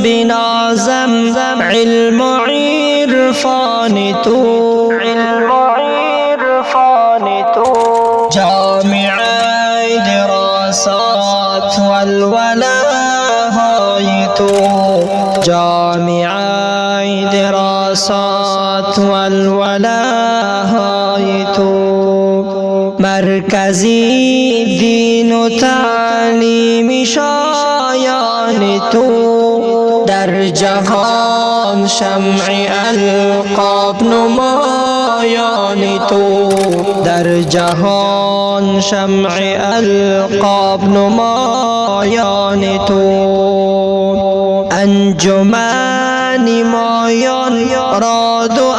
بنازم علم عرفان تو جامع دراسات والولاهای تو جامع دراسات والولاهای تو مرکزی دین و تعلیم شایان تو در جهان شمع القاب نمایان تو در جهان شمع القاب نمایان تو انجمن مایان راد و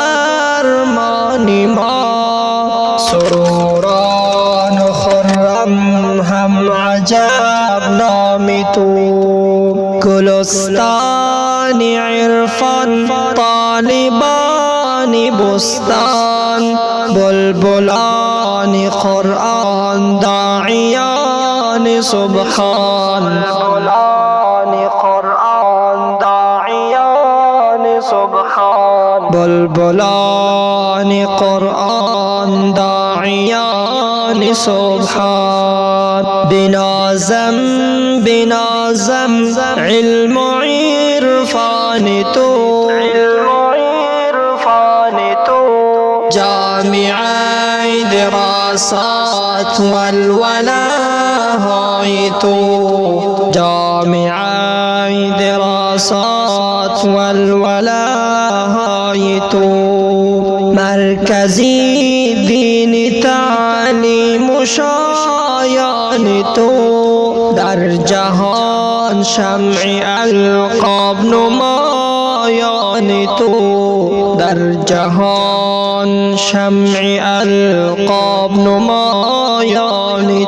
ارمان ما سروران و خرم هم عجب نام تو گلستان عرفان طالبان بستان بلبلان قرآن داعیان سبحان بلبلان قرآن داعیان سبحان بنازم علم عرفان تو جامع دراسات والولاهای تو جامع دراسات والولاهای تو مرکزی دین تعلیم و شایان تو در جهان شمع القاب نمایان تو در جهان شمع القاب نمایان